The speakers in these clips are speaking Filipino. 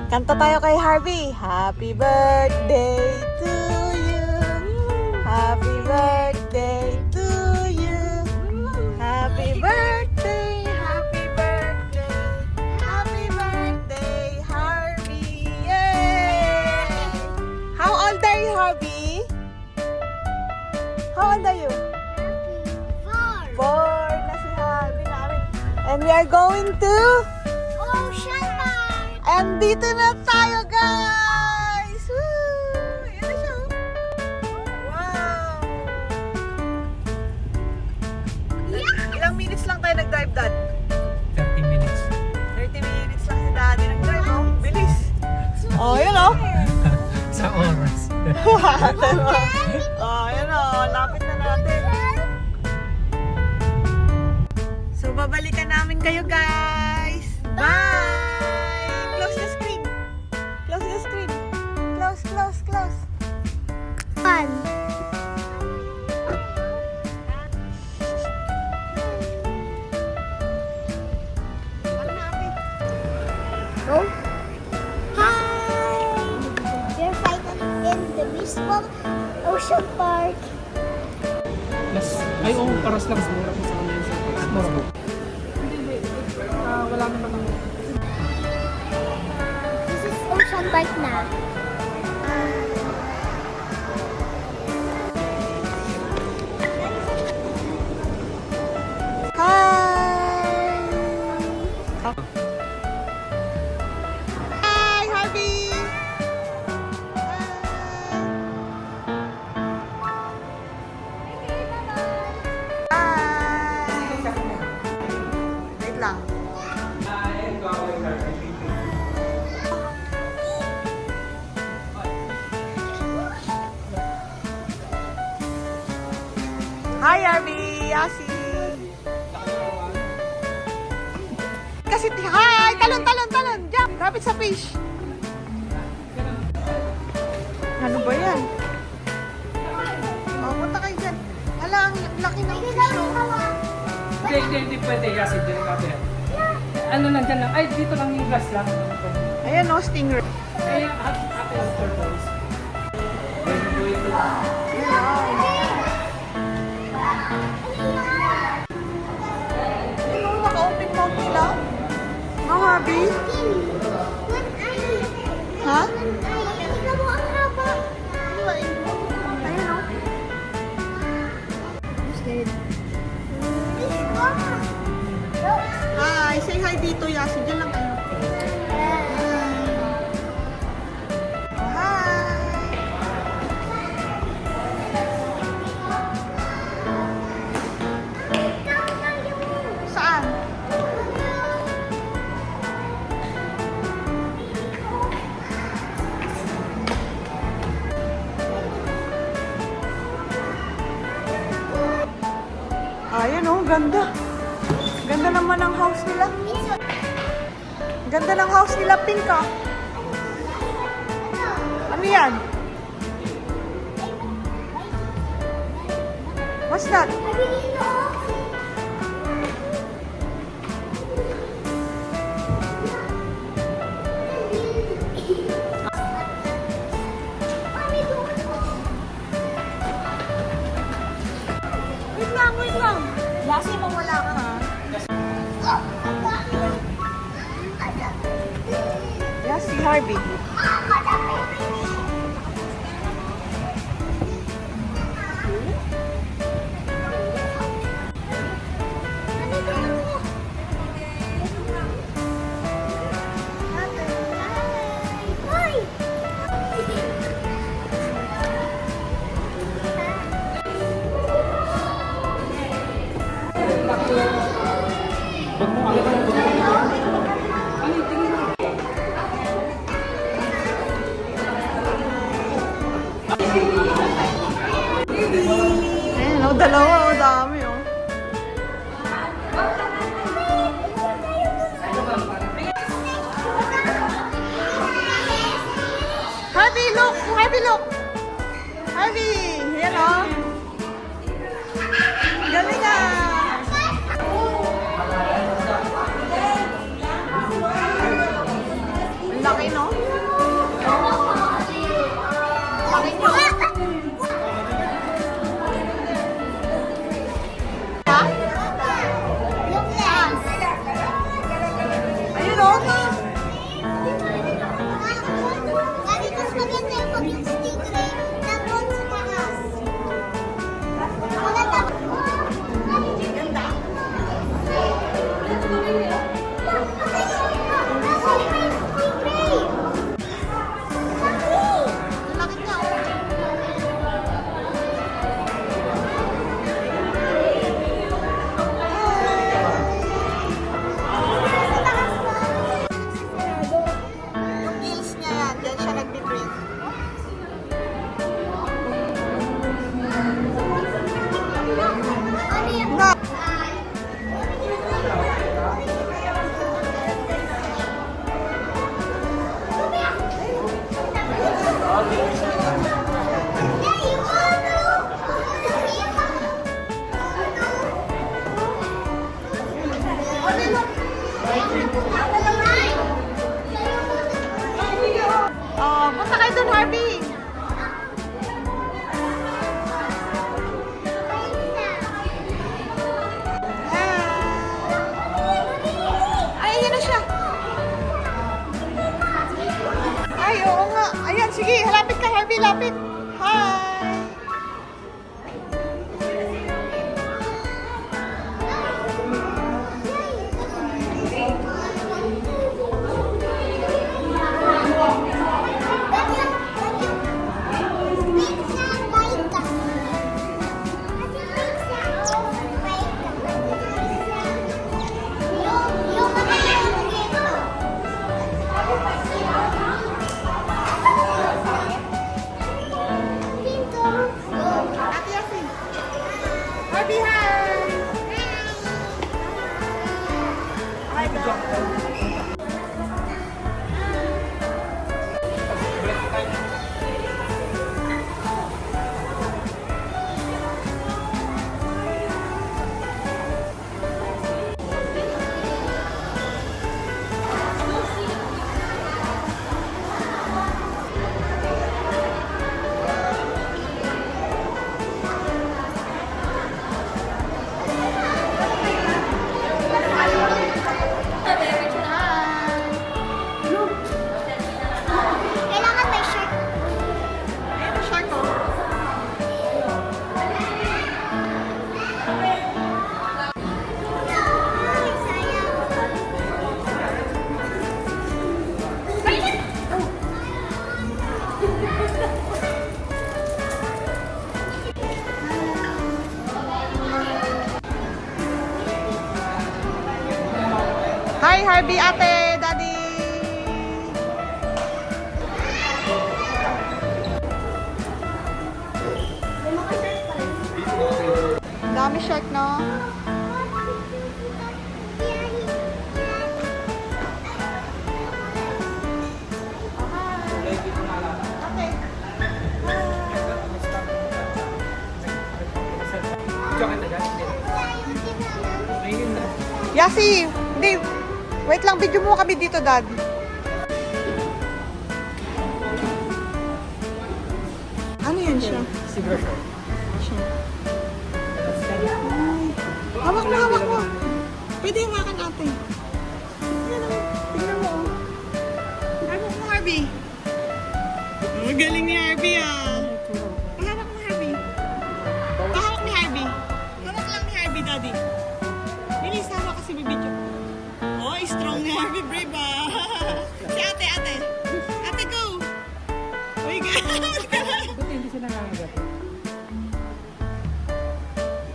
Kanta tayo kay Harvey. Happy birthday to you. Happy birthday to you. Happy birthday, happy birthday. Happy birthday, Harvey. Yay! How old are you, Harvey? How old are you? 4 na si Harvey namin. And we are going to Ocean Park! And dito na tayo, guys! Woo! Yan na siya. Wow! Ilang minutes lang tayo nag-drive, Dad? 30 minutes. 30 minutes lang si Daddy nag-drive, oh. Bilis. Oh, yun, oh. Sa oras. Oh, yun, oh. Lapit na natin. So, babalikan namin kayo, guys. Bye! Close the screen. Close the screen. Close, close, close. Fun! Go! Hi! We're finally in the Biswang Ocean Park. Plus, ay oo, paras lang sa mura po sa kanila sa mura po. Hindi. Wala naman ang... This is Ocean Park na. Hi! Hi, Harvey! Hi! Wait lang. Hi, Harvey! Yasi! Kasi, hi! Talon, talon, talon! Jump! Rapid sa fish! Ano ba yan? Oh, punta kayo dyan. Hala, ang laki ng fish. Oh. Hindi pwede. Kasi delikado yan. Ano nandyan lang? Ay, dito lang yung glass lang. Ayan, no, stingray. Ay, ako yung turtles. Ano, naka-open mouth nila? No, Harvey? Ha? Tingnan mo ang haba. Ayun, no? Hi! Say hi dito, Yasi. Diyan lang kayo. Oh, hi! Saan? Ayan, oh, ganda. Ganda naman ang house nila. Ganda ng house nila, pink, ah. Ano yan? What's that? Wait lang, wait lang. Lasi mo wala ka, ha? Yes, si Harvey. Ayan, oh, dalawa, oh, dami, oh. Harvey, look! Harvey, look! Harvey! Yan, oh. Galing, ah! Ang laki, no? Yung lens. Ayun o. Dati mas maganda yung pag yung stingray nandun sa taas. Wala na. Ganda. Laki niya o. Yung gills niya yan. Diyan siya nagbe-breathe. Na. Oh, punta kayo dun, Harvey. Ay, ayan na siya. Ay, oo nga. Ayan, sige, halapit ka, Harvey, lapit. Hi. Ate Yasi. Harvey, hi. Hi, guys. Kailangan may shirt. Ayan ang shark, oh. Ay, sayang. Hi, Harvey, ate, daddy. Ang dami shark, no? Ate. Ayun na. Yasi, hindi. Wait lang, video mo kami dito, dad. Ano yan siya? Silver shark. Hawak mo, hawak mo. Pwede hawakan ate. Yan o. Tingnan mo o. Hawak mo, Harvey. Oh, galing ni Harvey ah. Pahawak mo, Harvey. Pahawak ni Harvey. Hawak lang ni Harvey, daddy. Bilis, hawak kasi bibidyo. Oh, strong ni Harvey. Brave ah. Si ate, ate. Ate, go. Oh my God. Buti hindi sila nangangagat.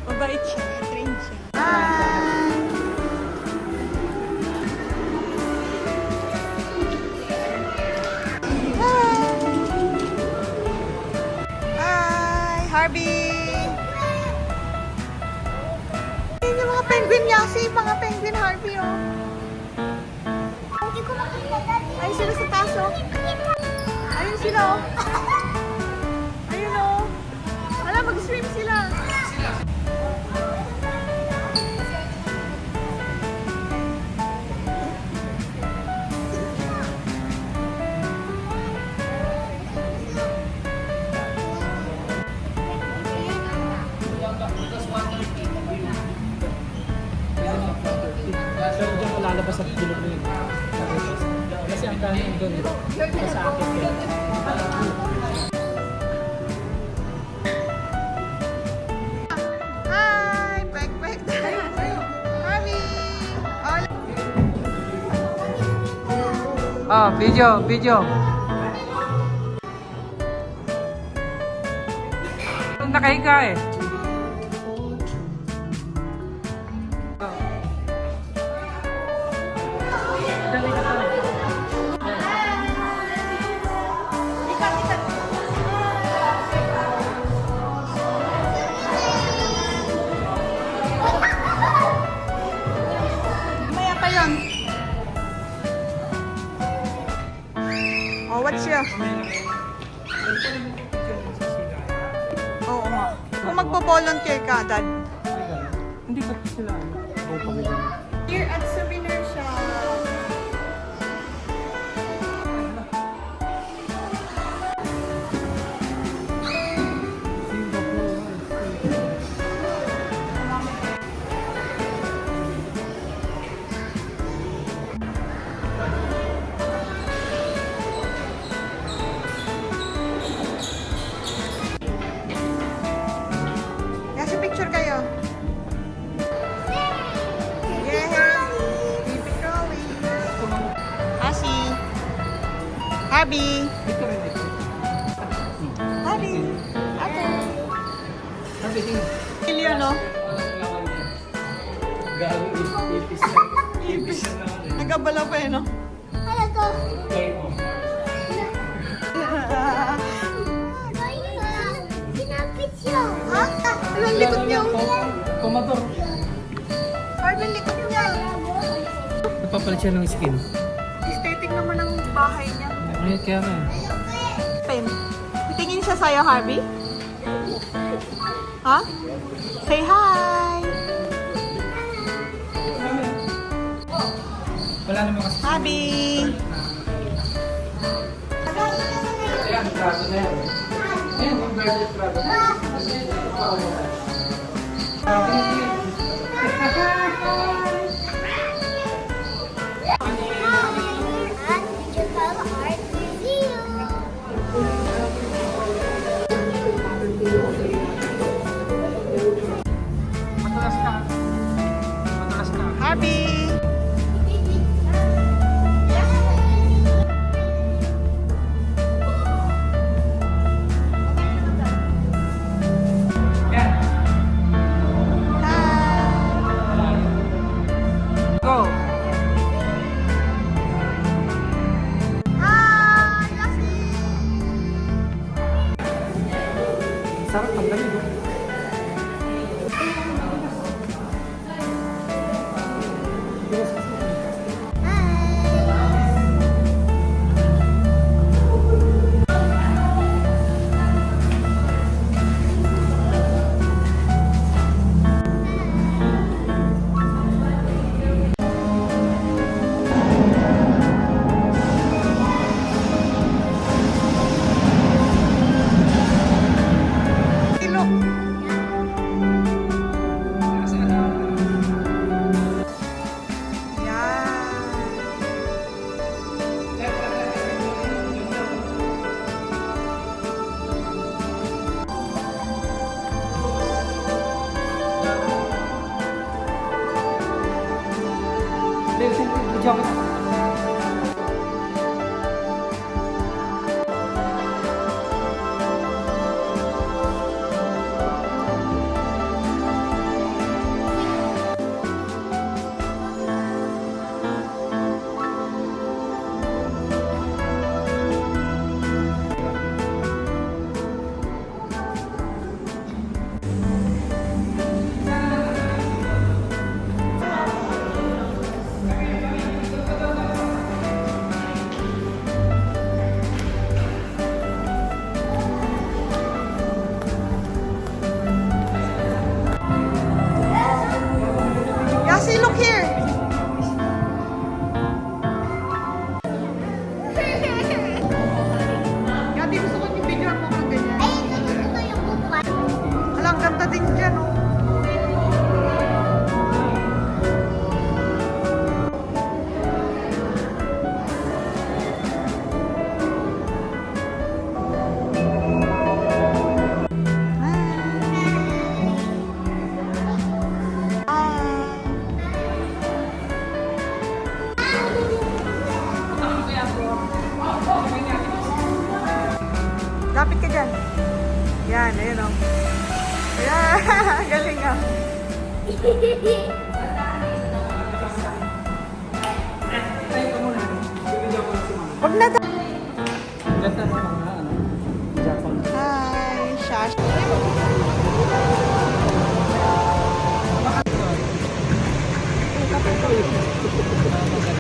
Mabait siya. Train siya. Hi! Hi! Harvey! Ayun yung mga penguin Yasi. Mga penguin Harvey, oh. Hindi ko makita dati. Ayun sila sa taas, oh. Ayun sila, oh. Ayun, oh. Wala, mag-swim sila. lalabas at bilog na yun. Kasi ang kanin doon, ito sa akin ko. Hi! Pek-pek tayo. Harvey! Ah, video. Nakahiga eh. Maya pa yun. Oh, what's your? Oo nga. Kung magpo-volunteer ka, Dad. Hindi ba sila go pamilya? Here at souvenir shop. Kasi picture kayo. Yay! Keep it going. Asi. Harvey. Dito rin dito. Harvey. Ate. Sabi din. Kilyo, no? Galing ipis na. Ipis na naman eh. Nagabala pa eh, no? Ano to? Okay, oh. Sinapit siya. Ha? Ang likod niyo. Komador. Harvey, likod niya. Nagpapalit siya ng skin. Aesthetic naman ang bahay niya. Ay, kaya nga. Pen. Tingin siya sa'yo, Harvey? Ha? Say hi! Wala naman kasi. Harvey! Ayan, trato na yan. Ayan, yung birthday trato. At Digital Art Museum. Matulas ka. Matulas ka. Harvey! Yan. Hi! Go! Hi! Lassie! Sarap ang lamig. Oh. Look! Yan! Video ko na. Lapit ka dyan. Yan, ayun o. Yan, galing ah. Tayo ka muna. Bibigyan ko na si mama. Wag na. Ganda mo mga ano.